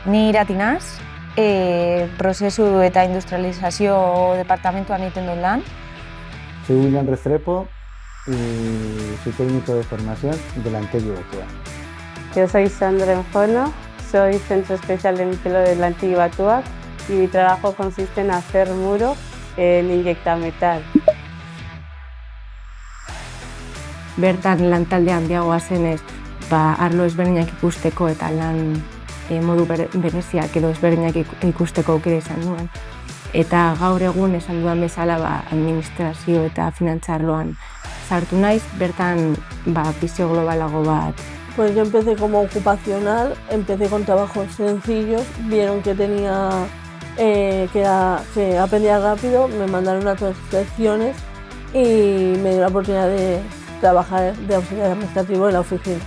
Ni Irati naiz, prozesu eta industrializazio departamentuan egiten dut lan. Soy William Restrepo y soy técnico de formación de la Antello Batua. Yo soy Sandra Enjono, soy centro especial de micelo de la Antello Batua y mi trabajo consiste en hacer muro en inyectametal. Bertan lantalde handiagoa zenez, arlo ezberdinak ikusteko eta lan modu bereziak edo ezberdinak ikusteko aukera izan nuen. Eta gaur egun esan dudan bezala administrazio eta finantza arloan sartu naiz, bertan bizio globalago bat. Pues yo empecé como ocupacional, empecé con trabajos sencillos, vieron que tenía que aprendía rápido, me mandaron a otras secciones y me dio la oportunidad de trabajar de auxiliar administrativo en la oficina.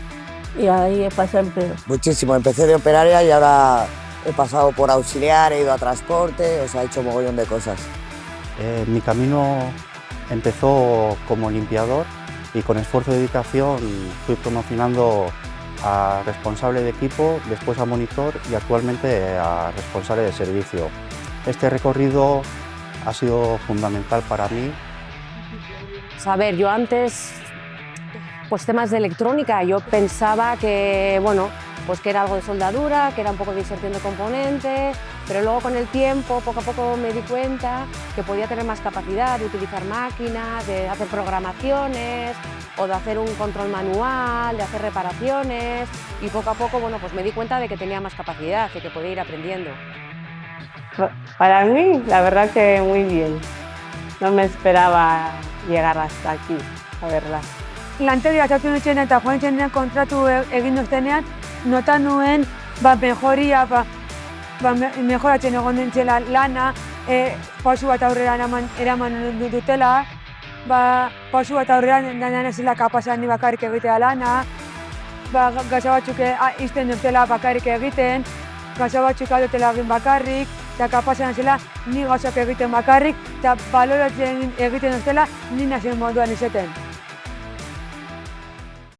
Y ahí pasé a empleo. Muchísimo, empecé de operaria y ahora he pasado por auxiliar, he ido a transporte, o sea, he hecho un mogollón de cosas. Mi camino empezó como limpiador y con esfuerzo y dedicación fui promocionando a responsable de equipo, después a monitor y actualmente a responsable de servicio. Este recorrido ha sido fundamental para mí. A ver, yo antes, pues temas de electrónica, yo pensaba que, bueno, pues que era algo de soldadura, que era un poco de inserción de componentes, pero luego con el tiempo, poco a poco me di cuenta que podía tener más capacidad de utilizar máquinas, de hacer programaciones o de hacer un control manual, de hacer reparaciones y poco a poco, bueno, pues me di cuenta de que tenía más capacidad y que podía ir aprendiendo. Para mí, la verdad que muy bien. No me esperaba llegar hasta aquí, la verdad. Lantegia sartu nintzen eta joan nintzen kontratu egin duztenean, nota nuen mejoratzen egon nintzela lana, pausu bat aurrera eraman dutela, pausu bat aurrera denean ezela kapazan ni bakarrik egitea lana, gauza batzuk izten dutela bakarrik egiten, gauza batzuk adotela egin bakarrik, eta kapazan ezela ni gauzak egiten bakarrik, eta baloratzen egiten dutela ni nazen moduan izaten.